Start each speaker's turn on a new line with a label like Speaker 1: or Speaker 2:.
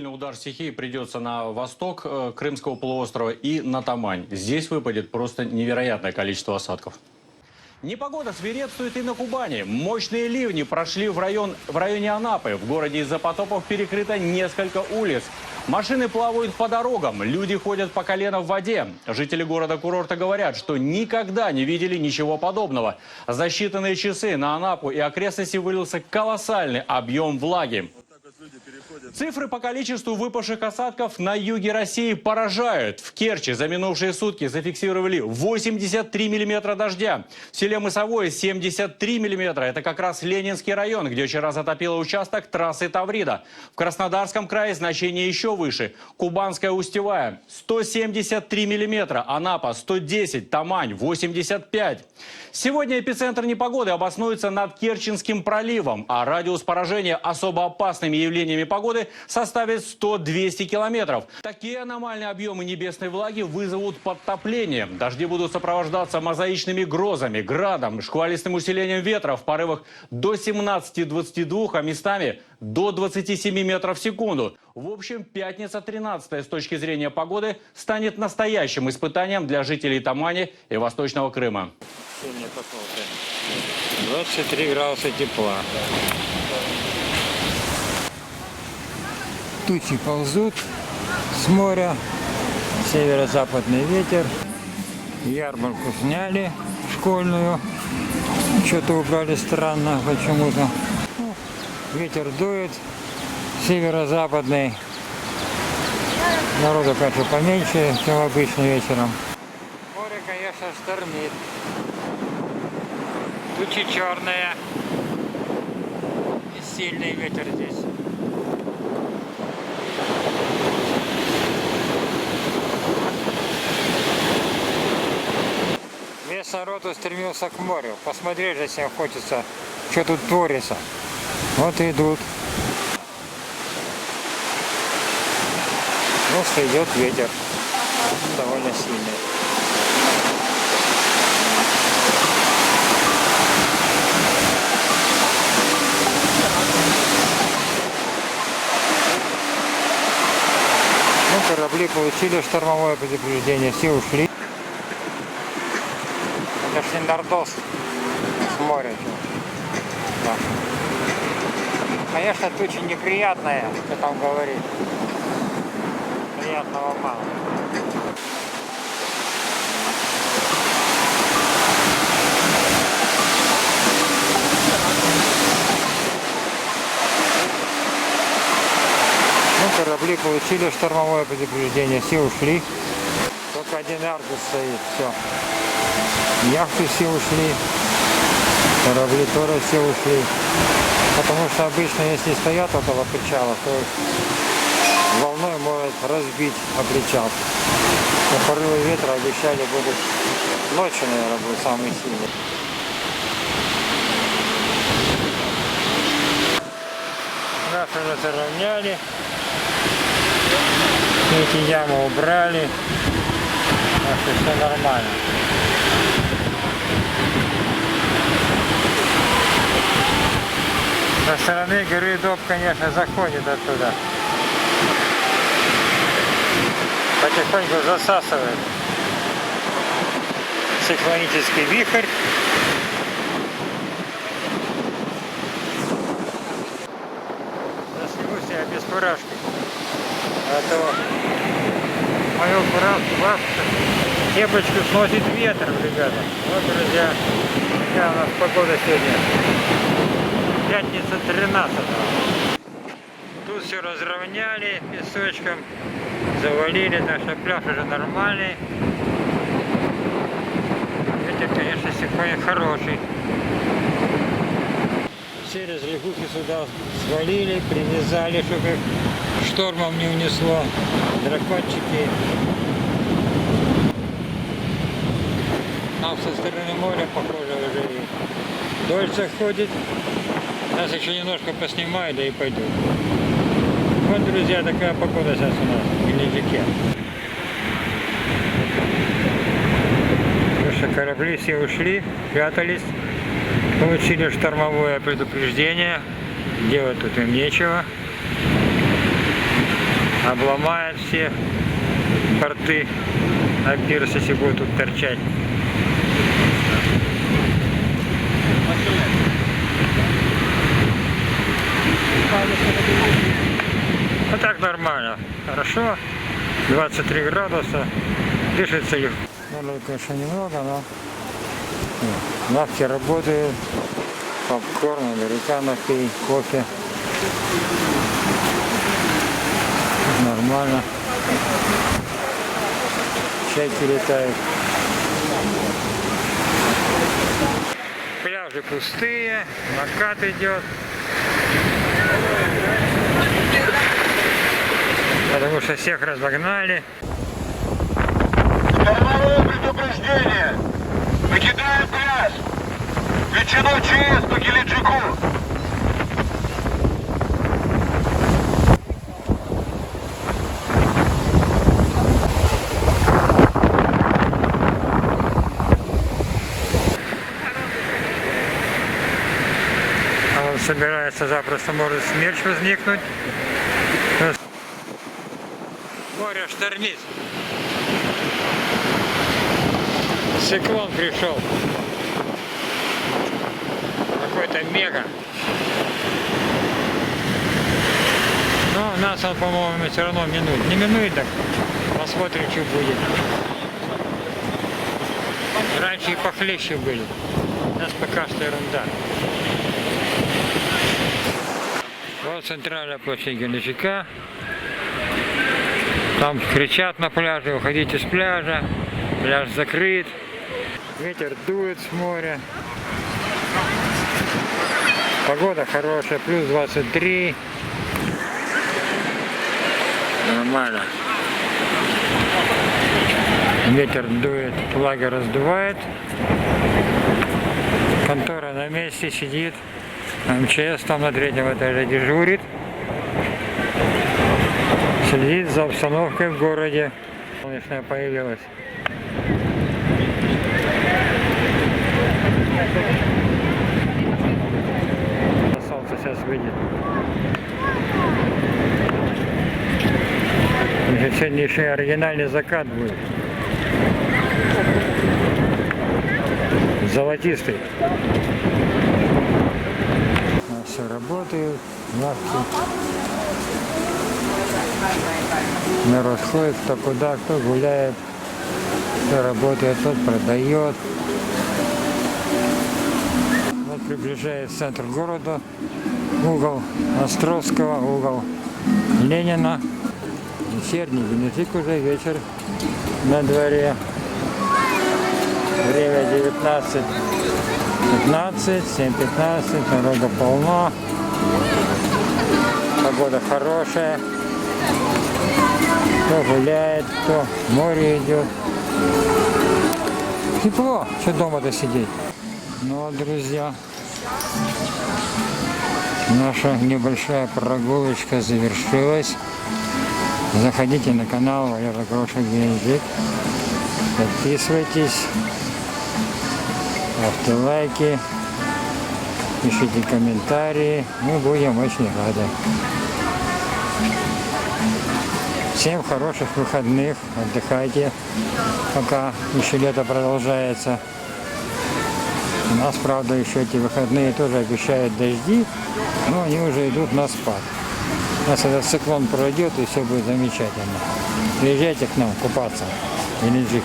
Speaker 1: Сильный удар стихии придется на восток Крымского полуострова и на Тамань. Здесь выпадет просто невероятное количество осадков. Непогода свирепствует и на Кубани. Мощные ливни прошли в районе Анапы. В городе из-за потопов перекрыто несколько улиц. Машины плавают по дорогам, люди ходят по колено в воде. Жители города-курорта говорят, что никогда не видели ничего подобного. За считанные часы на Анапу и окрестности вылился колоссальный объем влаги. Цифры по количеству выпавших осадков на юге России поражают. В Керчи за минувшие сутки зафиксировали 83 миллиметра дождя. В селе Мысовое 73 миллиметра. Это как раз Ленинский район, где вчера затопило участок трассы Таврида. В Краснодарском крае значение еще выше. Кубанская Устьевая 173 миллиметра. Анапа 110, Тамань 85. Сегодня эпицентр непогоды обоснуется над Керченским проливом, а радиус поражения особо опасными явлениями погоды составит 100-200 километров. Такие аномальные объемы небесной влаги вызовут подтопление. Дожди будут сопровождаться мозаичными грозами, градом, шквалистым усилением ветра в порывах до 17-22, а местами до 27 метров в секунду. В общем, пятница 13 с точки зрения погоды станет настоящим испытанием для жителей Тамани и Восточного Крыма.
Speaker 2: Сегодня посмотрим. 23 градуса тепла. Тучи ползут с моря, северо-западный ветер. Ярмарку сняли школьную, что-то убрали странно почему-то. Ветер дует, северо-западный. Народу, конечно, поменьше, чем обычно вечером. Море, конечно, штормит. Тучи черные. И сильный ветер здесь. Весь народ устремился к морю. Посмотреть же всем хочется, что тут творится. Вот и идут. Просто идет ветер. Довольно сильный. Ну, корабли получили штормовое предупреждение, все ушли. Это ж не Нордос с моря. Да. Конечно, тучи неприятные, что там говорить. Приятного мало. Ну, корабли получили штормовое предупреждение, все ушли. Только один Аргус стоит, все. Яхты все ушли, корабли тоже все ушли. Потому что обычно, если стоят около причала, то волной может разбить о причал. Но порывы ветра обещали будут ночью, наверное, будут самые сильные. Наши уже заровняли. Эти ямы убрали. Так что все нормально. Со стороны горы Доб, конечно, заходит оттуда. Потихоньку засасывает циклонический вихрь. Засниму себя без фуражки. А то мою фуражку, кепочку сносит ветер, ребята. Вот, друзья, какая у нас погода сегодня. Пятница 13. Тут все разровняли песочком, завалили, так что пляж уже нормальный. Ветер, конечно, сегодня хороший. Все развлекухи сюда свалили, привязали, чтобы их штормом не унесло. Дракончики. Там со стороны моря, похоже, уже и дождь заходит. Нас еще немножко поснимаю, да и пойду. Вот, друзья, такая погода сейчас у нас в Геленджике. Потому что корабли все ушли, прятались, получили штормовое предупреждение. Делать тут им нечего. обломает все порты на пирс, если будут тут торчать. А так нормально, хорошо, 23 градуса, дышится их. Ну, конечно, немного, но лавки работают, попкорн, американо пей, кофе. Нормально. Чайки летают. Пляжи пустые, накат идет. Потому что всех разогнали.
Speaker 3: Штормовое предупреждение. Покидаем пляж. Включено ЧС по Геленджику.
Speaker 2: А он собирается, запросто может смерч возникнуть. Море штормит. Циклон пришел. Какой-то мега. Но нас он, по-моему, все равно минует. Не минует, так посмотрим, что будет. Раньше и похлеще были. У нас пока что ерунда. Вот центральная площадь Геленджика. Там кричат на пляже: уходите с пляжа, пляж закрыт, ветер дует с моря. Погода хорошая, плюс 23. Нормально. Ветер дует, флаги раздувает. Контора на месте сидит. МЧС там на 3-м этаже дежурит. Следит за обстановкой в городе. Солнечная появилась. Солнце сейчас выйдет. Сегодня еще и оригинальный закат будет. Золотистый. Все работает, лавки. Народ ходит, кто куда, кто гуляет, кто работает, тот продает. Вот приближается центр города, угол Островского, угол Ленина. Вечерний Геленджик, уже вечер на дворе. Время 19:15, 7:15, народа полно. Погода хорошая. Кто гуляет, кто в море идет. Тепло, что дома-то сидеть. Ну, друзья, наша небольшая прогулочка завершилась. Заходите на канал Валера Крошек Геленджик. Подписывайтесь, ставьте лайки, пишите комментарии. Мы будем очень рады. Всем хороших выходных, отдыхайте, пока еще лето продолжается. У нас, правда, еще эти выходные тоже обещают дожди, но они уже идут на спад. У нас этот циклон пройдет, и все будет замечательно. Приезжайте к нам купаться в Геленджик.